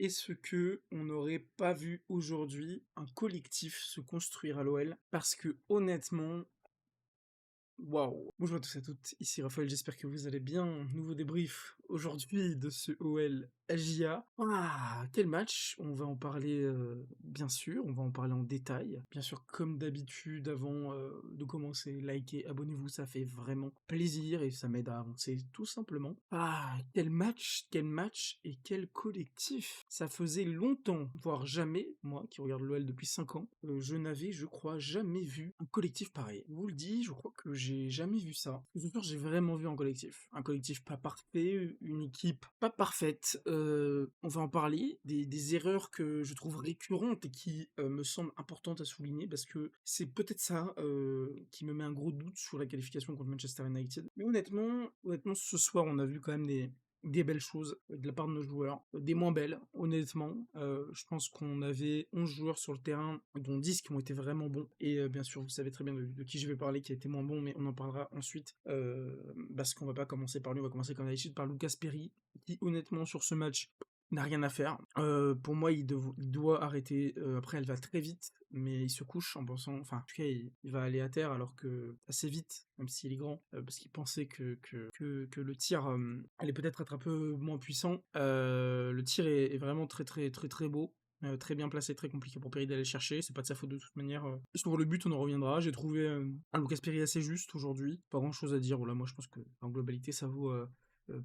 est-ce que on n'aurait pas vu aujourd'hui un collectif se construire à l'OL? Parce que honnêtement, waouh! Bonjour à tous et à toutes, ici Raphaël, j'espère que vous allez bien. Nouveau débrief aujourd'hui de ce OL AJA. Ah, quel match! On va en parler, bien sûr, on va en parler en détail. Bien sûr, comme d'habitude, avant de commencer, likez, abonnez-vous, ça fait vraiment plaisir et ça m'aide à avancer tout simplement. Ah, quel match et quel collectif! Ça faisait longtemps, voire jamais, moi qui regarde l'OL depuis 5 ans, je n'avais, je crois, jamais vu un collectif pareil. Je vous le dis, je crois que j'ai jamais vu ça. Ce soir, j'ai vraiment vu un collectif. Un collectif pas parfait, une équipe pas parfaite. On va en parler, des erreurs que je trouve récurrentes et qui me semblent importantes à souligner parce que c'est peut-être ça qui me met un gros doute sur la qualification contre Manchester United. Mais honnêtement, ce soir, on a vu quand même des belles choses de la part de nos joueurs, des moins belles, honnêtement. Je pense qu'on avait 11 joueurs sur le terrain, dont 10 qui ont été vraiment bons. Et bien sûr, vous savez très bien de qui je vais parler, qui a été moins bon, mais on en parlera ensuite. Parce qu'on va pas commencer par lui, on va commencer comme d'habitude par Lucas Perry, qui honnêtement sur ce match n'a rien à faire. Pour moi, il doit arrêter. Après, elle va très vite, mais il se couche en pensant, enfin, en tout cas, il va aller à terre alors que assez vite, même s'il est grand, parce qu'il pensait que le tir allait peut-être être un peu moins puissant. Le tir est vraiment très très très très beau. Très bien placé, très compliqué pour Perry d'aller chercher, c'est pas de sa faute de toute manière. Sur le but, on en reviendra. J'ai trouvé un Lucas Perry assez juste aujourd'hui, pas grand chose à dire. Voilà, moi je pense que en globalité, ça vaut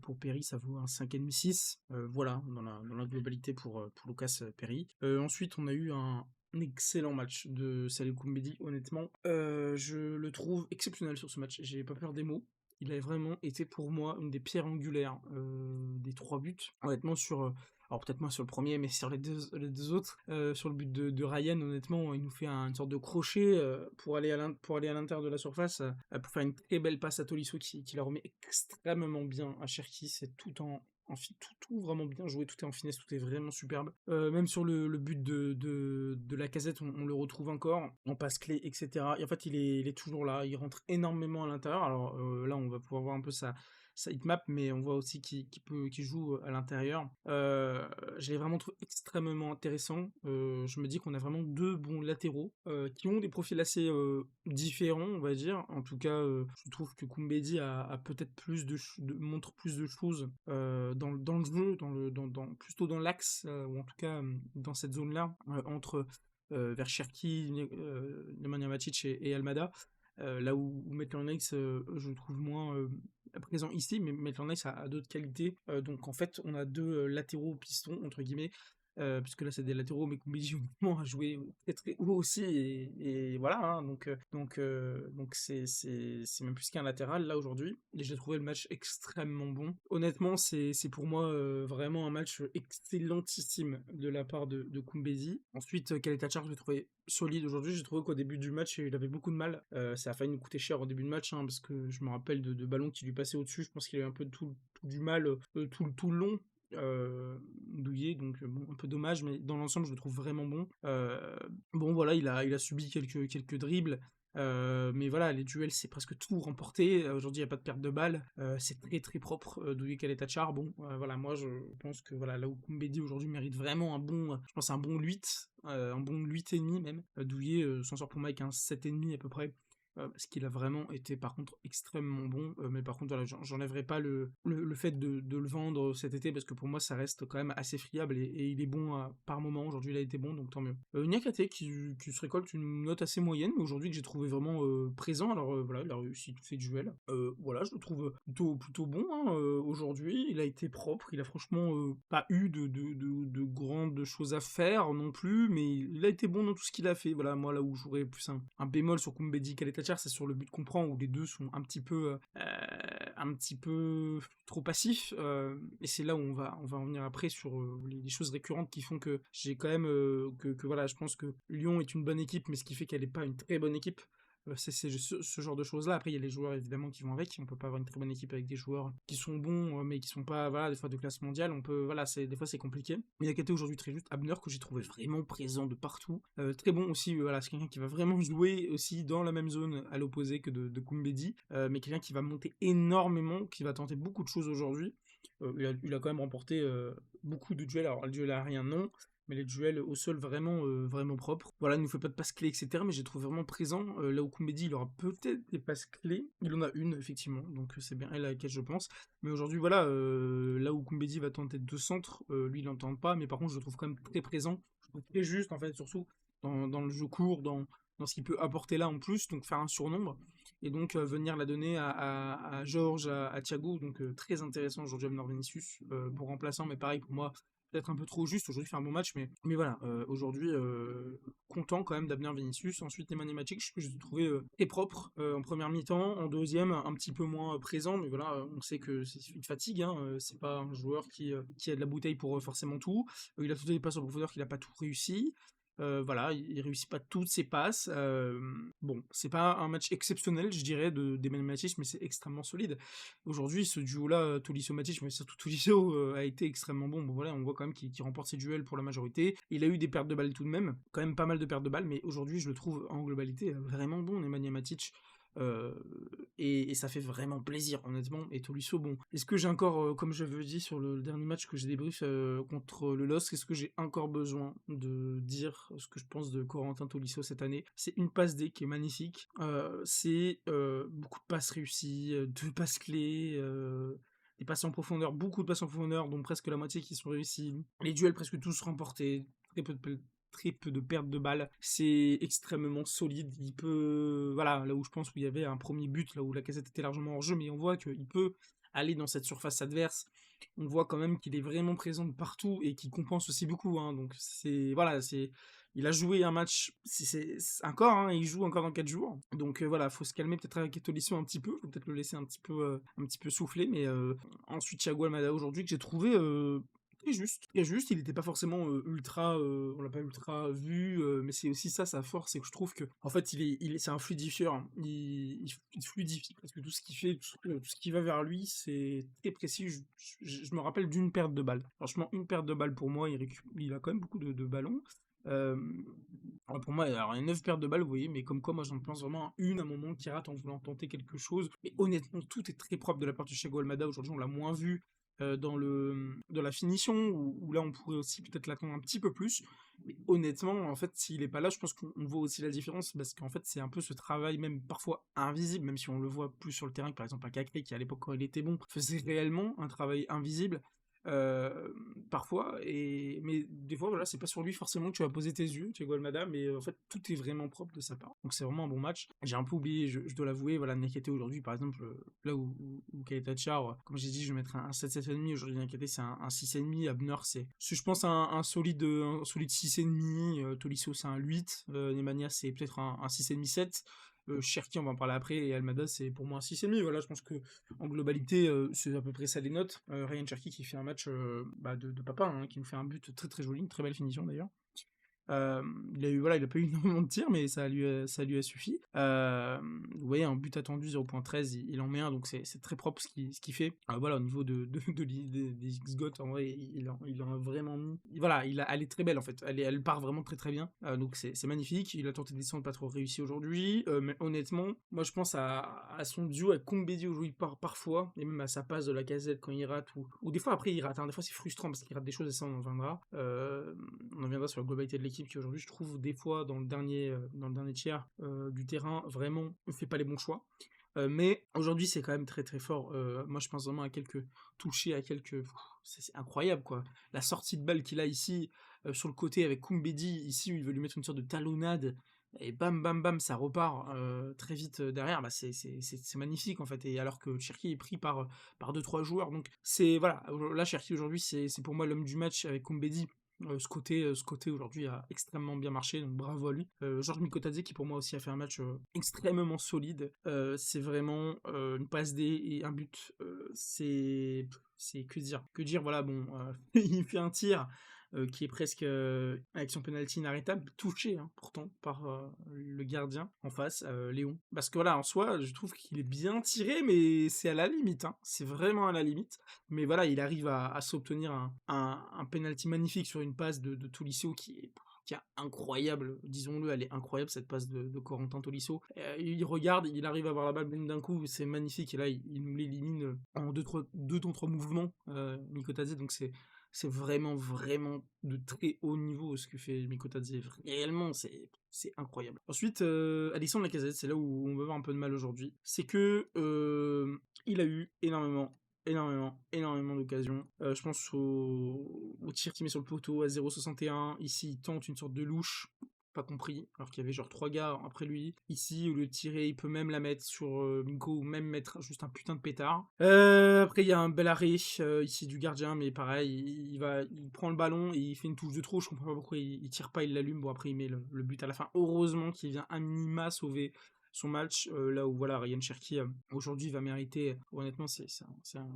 pour Perry, ça vaut un 5,5-6. Voilà, dans la globalité pour Lucas Perry. Ensuite, on a eu un excellent match de Salih Koumbedi, honnêtement. Je le trouve exceptionnel sur ce match, j'ai pas peur des mots. Il a vraiment été pour moi une des pierres angulaires des 3 buts. Honnêtement, alors peut-être moins sur le premier, mais sur les deux autres, sur le but de Ryan, honnêtement, il nous fait une sorte de crochet pour aller à l'intérieur de la surface, pour faire une très belle passe à Tolisso qui la remet extrêmement bien à Cherki. C'est tout vraiment bien joué, tout est en finesse, tout est vraiment superbe. Même sur le but de la casette, on le retrouve encore, en passe clé, etc. Et en fait, il est toujours là, il rentre énormément à l'intérieur. Alors là, on va pouvoir voir un peu sa hitmap, mais on voit aussi qu'il joue à l'intérieur. Je l'ai vraiment trouvé extrêmement intéressant. Je me dis qu'on a vraiment deux bons latéraux qui ont des profils assez différents, on va dire. En tout cas, je trouve que Koumbedi a peut-être montre plus de choses dans le jeu, plutôt dans l'axe, ou en tout cas dans cette zone-là, entre vers Cherki, Nemanja Matic et Almada. Là où Maitland-Niles, je le trouve moins présent ici, mais Maitland-Niles a d'autres qualités. Donc en fait, on a deux latéraux pistons, entre guillemets, puisque là c'est des latéraux, mais Koumbedi honnêtement a joué très très haut aussi, et voilà, hein, donc c'est même plus qu'un latéral là aujourd'hui, et j'ai trouvé le match extrêmement bon. Honnêtement, c'est pour moi vraiment un match excellentissime de la part de Koumbedi. Ensuite, Kaleta-Char, je l'ai trouvé solide aujourd'hui. J'ai trouvé qu'au début du match, il avait beaucoup de mal. Ça a failli nous coûter cher au début de match, hein, parce que je me rappelle de ballons qui lui passaient au-dessus. Je pense qu'il a eu un peu tout du mal tout le long. Douillet, donc bon, un peu dommage, mais dans l'ensemble, je le trouve vraiment bon. Bon, voilà, il a subi quelques dribbles. Mais voilà, les duels, c'est presque tout remporté. Aujourd'hui, il n'y a pas de perte de balles. C'est très très propre. Douillet Kaleta-Char. Bon, voilà, moi je pense que voilà, là où Koumbedi aujourd'hui mérite vraiment je pense un bon 8, un bon 8,5 même. Douillet s'en sort pour moi avec un 7,5 à peu près. Parce qu'il a vraiment été par contre extrêmement bon, mais par contre voilà, j'enlèverai pas le fait de le vendre cet été, parce que pour moi ça reste quand même assez friable, et il est bon par moment. Aujourd'hui il a été bon, donc tant mieux. Niakate qui se récolte une note assez moyenne, mais aujourd'hui que j'ai trouvé vraiment présent. Alors voilà, il a réussi tous ses duels, voilà, je le trouve plutôt bon, hein, aujourd'hui. Il a été propre, il a franchement pas eu de grandes choses à faire non plus, mais il a été bon dans tout ce qu'il a fait. Voilà, moi là où j'aurais plus un bémol sur Koumbedi Kaleta-Char, c'est sur le but qu'on prend, où les deux sont un petit peu trop passifs, et c'est là où on va en venir après sur les choses récurrentes qui font que j'ai quand même que voilà, je pense que Lyon est une bonne équipe, mais ce qui fait qu'elle n'est pas une très bonne équipe. C'est ce genre de choses-là. Après, il y a les joueurs évidemment qui vont avec. On peut pas avoir une très bonne équipe avec des joueurs qui sont bons, mais qui sont pas, voilà, des fois de classe mondiale. Voilà, des fois c'est compliqué. Mais il y a quelqu'un aujourd'hui très juste, Abner, que j'ai trouvé vraiment présent de partout. Très bon aussi, voilà, c'est quelqu'un qui va vraiment jouer aussi dans la même zone à l'opposé que de Koumbedi, mais quelqu'un qui va monter énormément, qui va tenter beaucoup de choses aujourd'hui. Il a quand même remporté beaucoup de duels. Alors, le duel aérien, non, mais les duels au sol vraiment, vraiment propres. Voilà, il nous fait pas de passes clés, etc. Mais j'ai trouvé vraiment présent. Là où Koumbedi, il aura peut-être des passes clés. Il en a une, effectivement, donc c'est bien elle à laquelle je pense. Mais aujourd'hui, voilà, là où Koumbedi va tenter deux centres, lui, il n'en tente pas. Mais par contre, je le trouve quand même très présent. Je le trouve très juste, en fait, surtout dans le jeu court, dans ce qu'il peut apporter là en plus, donc faire un surnombre et donc venir la donner à Georges, à Thiago, donc très intéressant aujourd'hui Abner Vinicius, pour remplaçant, mais pareil pour moi, peut-être un peu trop juste, aujourd'hui fait un bon match, mais voilà, aujourd'hui content quand même d'Abner Vinicius. Ensuite Nemanja Matic, que j'ai trouvé très propre en première mi-temps, en deuxième un petit peu moins présent, mais voilà, on sait que c'est une fatigue, hein, c'est pas un joueur qui a de la bouteille pour forcément tout. Il a tenté des passes en profondeur qu'il a pas tout réussi. Voilà, il réussit pas toutes ses passes. Bon, c'est pas un match exceptionnel, je dirais, d'Emmanuel Matic, mais c'est extrêmement solide. Aujourd'hui, ce duo-là, Tolisso-Matic, mais surtout Tolisso, a été extrêmement bon. Bon, voilà, on voit quand même qu'il remporte ses duels pour la majorité. Il a eu des pertes de balles tout de même, quand même pas mal de pertes de balles, mais aujourd'hui, je le trouve en globalité vraiment bon, Emmanuel Matic. Euh, et ça fait vraiment plaisir, honnêtement. Et Tolisso, bon, est-ce que j'ai encore, comme j'avais dit sur le dernier match que j'ai débrief contre le LOSC, est-ce que j'ai encore besoin de dire ce que je pense de Corentin Tolisso cette année? C'est une passe D qui est magnifique, c'est beaucoup de passes réussies, deux passes clés, des passes en profondeur, beaucoup de passes en profondeur, dont presque la moitié qui sont réussies, les duels presque tous remportés, très peu de pertes de balles, c'est extrêmement solide, il peut, voilà, là où je pense où il y avait un premier but, là où la Lacazette était largement hors jeu, mais on voit qu'il peut aller dans cette surface adverse, on voit quand même qu'il est vraiment présent de partout et qu'il compense aussi beaucoup, hein, donc c'est, voilà, il a joué un match, encore, hein, il joue encore dans 4 jours, donc voilà, faut se calmer peut-être avec Tolisso un petit peu, faut peut-être le laisser un petit peu souffler, mais ensuite Thiago Almada aujourd'hui que j'ai trouvé très juste, il n'était pas forcément ultra, on l'a pas ultra vu, mais c'est aussi ça sa force, c'est que je trouve que en fait c'est un fluidifieur, hein. Il fluidifie parce que tout ce qu'il fait, tout ce qui va vers lui, c'est très précis. Je me rappelle d'une perte de balle. Franchement, une perte de balle pour moi, il a quand même beaucoup de ballons. Euh, alors pour moi, alors il y a 9 pertes de balles, vous voyez, mais comme quoi, moi j'en pense vraiment à une à un moment qui rate en voulant tenter quelque chose. Mais honnêtement, tout est très propre de la part de Thiago Almada. Aujourd'hui, on l'a moins vu dans la finition, où là on pourrait aussi peut-être l'attendre un petit peu plus. Mais honnêtement, en fait, s'il est pas là, je pense qu'on voit aussi la différence, parce qu'en fait, c'est un peu ce travail, même parfois invisible, même si on le voit plus sur le terrain que par exemple un Cacré, qui à l'époque, quand il était bon, faisait réellement un travail invisible. euh, Parfois, mais des fois, voilà, c'est pas sur lui forcément que tu vas poser tes yeux, Thiago Almada, mais en fait, tout est vraiment propre de sa part. Donc c'est vraiment un bon match. J'ai un peu oublié, je dois l'avouer, voilà, Nakate aujourd'hui, par exemple, là où Keita Char, comme j'ai dit, je vais mettre un 7, 7,5, aujourd'hui Nakate c'est un 6,5, Abner je pense un solide 6,5, Tolisso c'est un 8, Nemanja c'est peut-être un 6,5, 7. Cherki, on va en parler après, et Almada, c'est pour moi un 6,5. Voilà, je pense que en globalité, c'est à peu près ça les notes. Ryan Cherki qui fait un match de papa, hein, qui nous fait un but très très joli, une très belle finition d'ailleurs. Euh, voilà, il a pas eu énormément de tirs, mais ça lui a suffi. Vous voyez, un but attendu 0.13, il en met un, donc c'est très propre ce qu'il fait. Voilà, au niveau des X-Got, en vrai, il en a vraiment mis. Voilà, elle est très belle en fait, elle part vraiment très très bien. Donc c'est magnifique. Il a tenté de descendre, pas trop réussi aujourd'hui, mais honnêtement, moi je pense à son duo avec Koumbedi aujourd'hui parfois, et même à sa passe de la Lacazette quand il rate, ou des fois après il rate, hein, des fois c'est frustrant parce qu'il rate des choses, et ça on en viendra. On en viendra sur la globalité de l'équipe qui aujourd'hui je trouve des fois dans le dernier tiers du terrain vraiment ne fait pas les bons choix. Mais aujourd'hui c'est quand même très très fort. Moi je pense vraiment à quelques touchés, à quelques... C'est incroyable quoi. La sortie de balle qu'il a ici sur le côté avec Koumbedi, ici où il veut lui mettre une sorte de talonnade, et bam bam bam ça repart très vite derrière, bah c'est magnifique en fait, et alors que Cherki est pris par 2-3 joueurs, donc c'est voilà, là Cherki aujourd'hui c'est pour moi l'homme du match avec Koumbedi. Ce côté aujourd'hui a extrêmement bien marché, donc bravo à lui. Georges Mikotadze qui pour moi aussi a fait un match extrêmement solide. C'est vraiment une passe D et un but. C'est que dire. Voilà, bon, il fait un tir qui est presque avec son penalty inarrêtable, touché pourtant par le gardien en face, Léon. Parce que voilà, en soi, je trouve qu'il est bien tiré, mais c'est à la limite. C'est vraiment à la limite. Mais voilà, il arrive à s'obtenir un penalty magnifique sur une passe de Tolisso qui est incroyable, disons-le, elle est incroyable cette passe de Corentin Tolisso. Il regarde, il arrive à avoir la balle d'un coup, c'est magnifique, et là il nous l'élimine en deux temps 3 mouvements, Mikotadze, donc c'est vraiment, vraiment de très haut niveau ce que fait Mikotadze. Réellement, c'est incroyable. Ensuite, Alexandre Lacazette, c'est là où on va avoir un peu de mal aujourd'hui. C'est que il a eu énormément d'occasions. Je pense au tir qu'il met sur le poteau à 0,61. Ici, il tente une sorte de louche. Pas compris, alors qu'il y avait genre 3 gars après lui. Ici, au lieu de tirer, il peut même la mettre sur Minko, ou même mettre juste un putain de pétard. Après, il y a un bel arrêt ici du gardien, mais pareil, il prend le ballon et il fait une touche de trop. Je comprends pas pourquoi il tire pas, il l'allume. Bon, après, il met le but à la fin. Heureusement qu'il vient à minima sauver son match, là où voilà, Ryan Cherki aujourd'hui va mériter, honnêtement,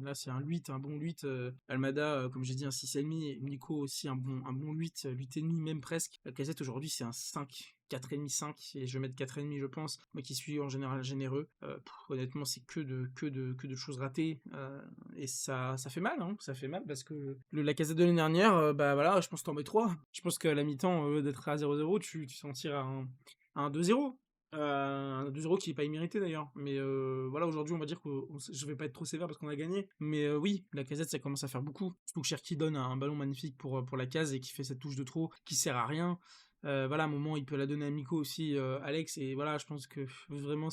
là c'est un 8, un bon 8, Almada, comme j'ai dit, un 6,5, et Nico aussi un bon 8, 8,5 même presque. La Casette aujourd'hui c'est un 5. 4,5, 5, et je vais mettre 4,5 je pense, moi qui suis en général généreux, honnêtement c'est que de choses ratées, et ça fait mal, hein, ça fait mal parce que la Casette de l'année dernière, bah voilà, je pense que t'en mets 3, je pense qu'à la mi-temps, d'être à 0-0, tu t'en tires à un 2-0, un 2-0 qui est pas immérité d'ailleurs, mais voilà, aujourd'hui on va dire que je vais pas être trop sévère parce qu'on a gagné, mais oui, la Casette ça commence à faire beaucoup, surtout que Cherki donne un ballon magnifique pour la case et qui fait cette touche de trop qui sert à rien. Voilà, à un moment il peut la donner à Miko aussi, Alex, et voilà, je pense que vraiment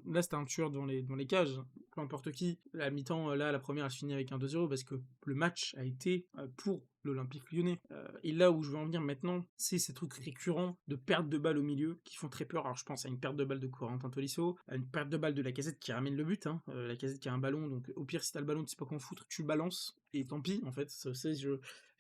là c'était un tueur dans les cages, peu importe qui. La mi-temps, là la première elle se finit avec un 2-0 parce que le match a été pour l'Olympique Lyonnais. Et là où je veux en venir maintenant, c'est ces trucs récurrents de perte de balles au milieu qui font très peur. Alors je pense à une perte de balle de Corentin Tolisso, à une perte de balle de Lacazette qui ramène le but, hein. Lacazette qui a un ballon, donc au pire si t'as le ballon tu sais pas quoi en foutre, tu le balances, et tant pis en fait.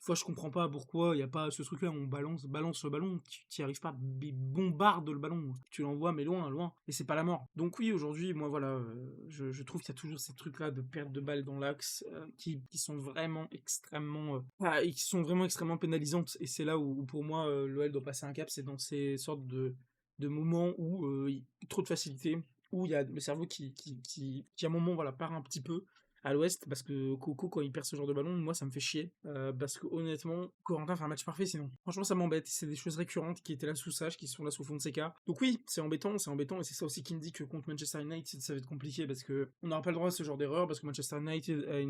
Des fois je comprends pas pourquoi il y a pas ce truc là où on balance le ballon, tu n'y arrives pas, bombarde le ballon, tu l'envoies mais loin, et c'est pas la mort. Donc oui, aujourd'hui, moi voilà, je trouve qu'il y a toujours ces trucs là de perte de balles dans l'axe, qui sont vraiment extrêmement et qui sont vraiment extrêmement pénalisantes, et c'est là où pour moi l'OL doit passer un cap, c'est dans ces sortes de moments où il y a trop de facilité, où il y a le cerveau qui à un moment voilà part un petit peu à l'ouest, parce que Coco quand il perd ce genre de ballon, moi ça me fait chier, parce que honnêtement Corentin fait un match parfait sinon. Franchement ça m'embête, c'est des choses récurrentes qui étaient là sous Sage, qui sont là sous Fonseca. Donc oui, c'est embêtant, et c'est ça aussi qui me dit que contre Manchester United ça va être compliqué, parce que on n'aura pas le droit à ce genre d'erreur, parce que Manchester United a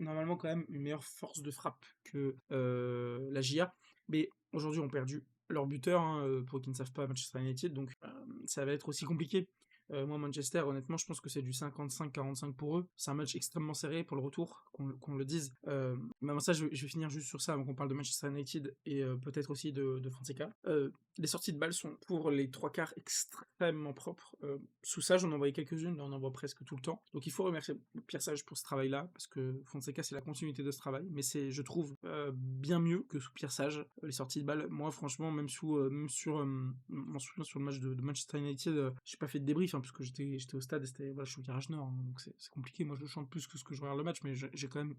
normalement quand même une meilleure force de frappe que la GIA, mais aujourd'hui ont perdu leur buteur, hein, pour qui ne savent pas, Manchester United, donc ça va être aussi compliqué. Moi, Manchester, honnêtement, je pense que c'est du 55-45 pour eux. C'est un match extrêmement serré pour le retour, qu'on le dise. Mais avant ça, je vais finir juste sur ça, avant qu'on parle de Manchester United et peut-être aussi de Fonseca. Les sorties de balles sont pour les trois quarts extrêmement propres. Sous ça, j'en envoyais quelques-unes, là on en voit presque tout le temps. Donc il faut remercier Pierre Sage pour ce travail-là, parce que Fonseca c'est la continuité de ce travail, mais c'est, je trouve, bien mieux que sous Pierre Sage, les sorties de balles. Moi franchement, même sur le match de Manchester United, j'ai pas fait de débrief, hein, parce que j'étais au stade, et voilà, je suis au Garage Nord, hein, donc c'est compliqué. Moi je chante plus que ce que je regarde le match, mais j'ai quand même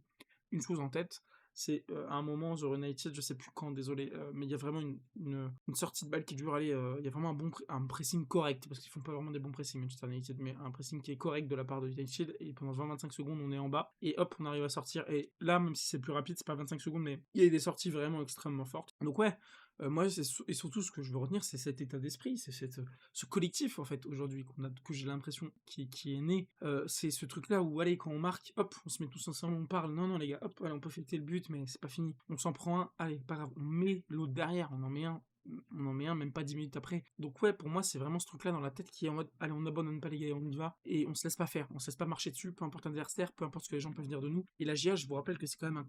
une chose en tête, c'est à un moment, The United, je sais plus quand, désolé, mais il y a vraiment une sortie de balle qui dure, aller, il y a vraiment un pressing correct, parce qu'ils font pas vraiment des bons pressings Manchester United, mais un pressing qui est correct de la part de United, et pendant 20-25 secondes on est en bas, et hop on arrive à sortir, et là même si c'est plus rapide, c'est pas 25 secondes, mais il y a des sorties vraiment extrêmement fortes. Donc ouais, moi et surtout ce que je veux retenir, c'est cet état d'esprit, c'est ce collectif en fait aujourd'hui que j'ai l'impression qui est né, c'est ce truc là où allez, quand on marque, hop on se met tous ensemble, on parle, non les gars, hop allez, on peut fêter le but, mais c'est pas fini, on s'en prend un, allez pas grave, on met l'autre derrière, on en met un même pas 10 minutes après. Donc ouais, pour moi c'est vraiment ce truc là dans la tête qui est en mode allez, on n'abandonne pas les gars, on y va, et on se laisse pas faire, on se laisse pas marcher dessus, peu importe l'adversaire, peu importe ce que les gens peuvent dire de nous. Et la GIA, je vous rappelle que c'est quand même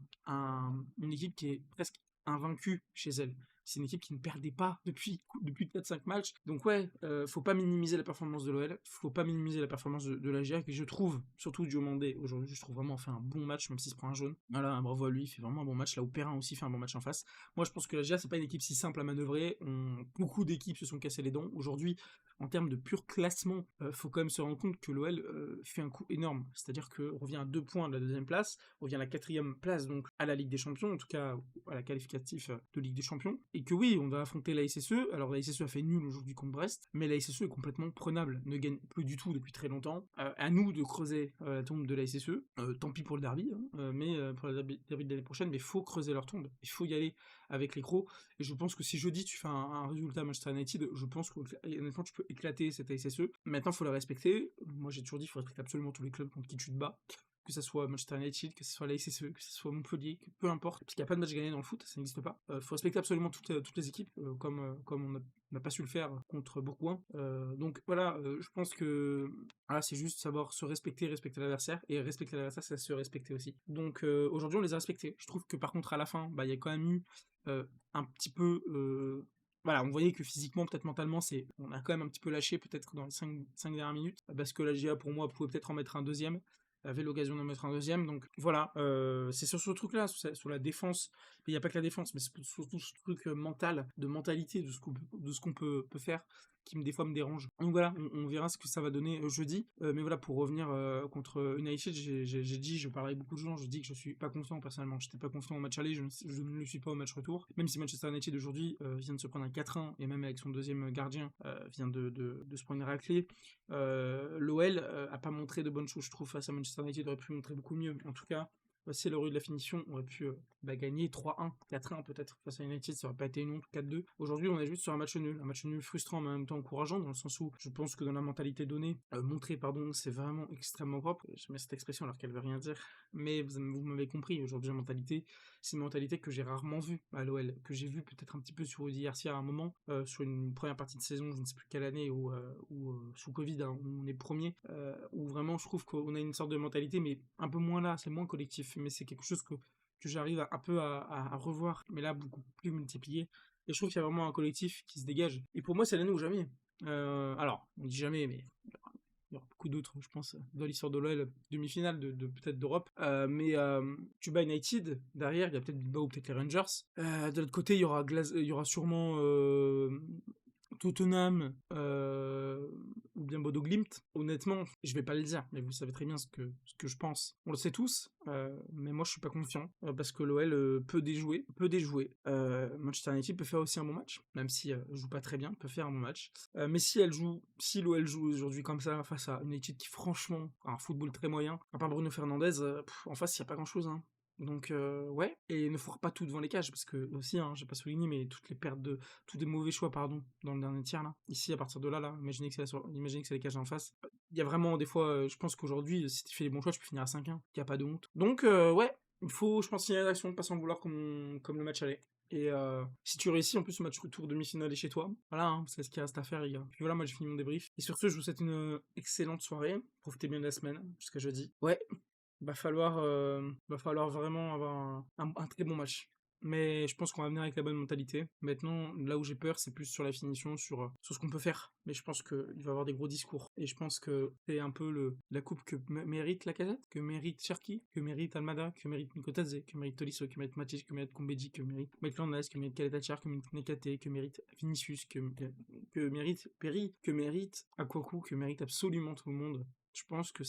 une équipe qui est presque invaincue chez elle. C'est une équipe qui ne perdait pas depuis 4-5 matchs. Donc ouais, faut pas minimiser la performance de l'OL, faut pas minimiser la performance de la GIA, que je trouve, surtout Diomandé, aujourd'hui, je trouve vraiment fait un bon match, même s'il se prend un jaune. Voilà, bravo à lui, il fait vraiment un bon match, là où Perrin aussi fait un bon match en face. Moi, je pense que la GIA, c'est pas une équipe si simple à manœuvrer. Beaucoup d'équipes se sont cassées les dents. Aujourd'hui, en termes de pur classement, faut quand même se rendre compte que l'OL fait un coup énorme. C'est-à-dire qu'on revient à 2 points de la deuxième place, on revient à la 4e place, donc à la Ligue des Champions, en tout cas à la qualificatif de Ligue des Champions. et que oui, on va affronter la SSE. Alors la SSE a fait nul aujourd'hui contre Brest, mais la SSE est complètement prenable, ne gagne plus du tout depuis très longtemps. À nous de creuser la tombe de la SSE. Tant pis pour le derby, hein, mais pour le derby de l'année prochaine, mais faut creuser leur tombe. Il faut y aller avec les crocs. Et je pense que si jeudi tu fais un résultat Manchester United, je pense que honnêtement tu peux éclater cette SSE. Maintenant, il faut la respecter. Moi j'ai toujours dit qu'il faut respecter absolument tous les clubs contre qui tu te bats. Que ce soit Manchester United, que ce soit la SSE, que ce soit Montpellier, peu importe, parce qu'il n'y a pas de match gagné dans le foot, ça n'existe pas. Il faut respecter absolument toutes les équipes, comme on n'a pas su le faire contre Bourgoin. Donc voilà, je pense que voilà, c'est juste savoir se respecter, respecter l'adversaire, et respecter l'adversaire, c'est se respecter aussi. Donc aujourd'hui, on les a respectés. Je trouve que par contre, à la fin, il y a quand même eu un petit peu... voilà, on voyait que physiquement, peut-être mentalement, on a quand même un petit peu lâché, peut-être dans les 5 dernières minutes, parce que la GA, pour moi, pouvait peut-être en mettre un deuxième, avait l'occasion d'en mettre un deuxième, donc voilà, c'est sur ce truc-là, sur la défense, mais il n'y a pas que la défense, mais c'est surtout ce truc mental, de mentalité, de ce qu'on peut faire, qui des fois me dérange. Donc voilà, on verra ce que ça va donner jeudi, mais voilà, pour revenir contre United, j'ai dit, je parlais avec beaucoup de gens, je dis que je suis pas confiant personnellement, j'étais pas confiant au match aller, je ne le suis pas au match retour, même si Manchester United aujourd'hui vient de se prendre un 4-1, et même avec son deuxième gardien, vient de se prendre une raclée. L'OL a pas montré de bonnes choses, je trouve, face à Manchester United, aurait pu montrer beaucoup mieux. En tout cas, c'est le rue de la finition, on aurait pu gagner 3-1, 4-1 peut-être face à United, ça aurait pas été une honte, 4-2. Aujourd'hui, on est juste sur un match nul frustrant, mais en même temps encourageant, dans le sens où je pense que dans la mentalité donnée, montrée, pardon, c'est vraiment extrêmement propre. Je mets cette expression alors qu'elle veut rien dire, mais vous m'avez compris, aujourd'hui, la mentalité, c'est une mentalité que j'ai rarement vue à l'OL, que j'ai vue peut-être un petit peu sur Rudy Garcia à un moment, sur une première partie de saison, je ne sais plus quelle année, où sous Covid, hein, on est premier, où vraiment je trouve qu'on a une sorte de mentalité, mais un peu moins là, c'est moins collectif, mais c'est quelque chose que j'arrive un peu à revoir, mais là beaucoup plus multiplié, et je trouve qu'il y a vraiment un collectif qui se dégage, et pour moi c'est l'année ou jamais. Alors, on dit jamais, mais il y aura beaucoup d'autres, je pense, dans l'histoire de l'OL, demi-finale de peut-être d'Europe. Mais tu bats United, derrière, il y a peut-être Bilbao ou peut-être les Rangers. De l'autre côté, il y aura sûrement Tottenham ou bien Bodo Glimt. Honnêtement, je vais pas le dire, mais vous savez très bien ce que je pense. On le sait tous, mais moi je suis pas confiant parce que l'OL peut déjouer. Manchester United peut faire aussi un bon match, même si joue pas très bien, peut faire un bon match. Mais si l'OL joue aujourd'hui comme ça face à United qui franchement a un football très moyen, à part Bruno Fernandes, en face il y a pas grand chose. Hein. Donc ouais, et ne foire pas tout devant les cages, parce que aussi, hein, j'ai pas souligné, mais tous des mauvais choix, pardon, dans le dernier tiers là. Ici, à partir de là, imaginez que c'est les cages en face. Il y a vraiment des fois, je pense qu'aujourd'hui, si tu fais les bons choix, tu peux finir à 5-1, il y a pas de honte. Donc ouais, il faut, je pense, signer l'action, pas s'en vouloir comme le match allait. Et si tu réussis, en plus, ce match retour demi-finale est chez toi. Voilà, hein, c'est ce qu'il reste à faire, les gars. Puis voilà, moi j'ai fini mon débrief. Et sur ce, je vous souhaite une excellente soirée. Profitez bien de la semaine, jusqu'à jeudi. Ouais, va falloir vraiment avoir un très bon match. Mais je pense qu'on va venir avec la bonne mentalité. Maintenant, là où j'ai peur, c'est plus sur la finition, sur ce qu'on peut faire. Mais je pense qu'il va y avoir des gros discours. Et je pense que c'est un peu la coupe que mérite Lacazette, que mérite Cherki, que mérite Almada, que mérite Mikotadze, que mérite Tolisso, que mérite Matic, que mérite Kombedi, que mérite Maitland Niles, que mérite Kaletachar, que mérite Nekate, que mérite Vinicius, que mérite Perry, que mérite Akwaku, que mérite absolument tout le monde. Je pense que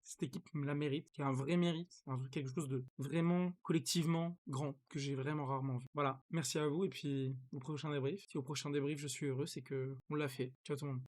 cette équipe me la mérite, qui a un vrai mérite, quelque chose de vraiment collectivement grand, que j'ai vraiment rarement vu. Voilà, merci à vous, et puis au prochain débrief. Si au prochain débrief je suis heureux, c'est que on l'a fait. Ciao tout le monde.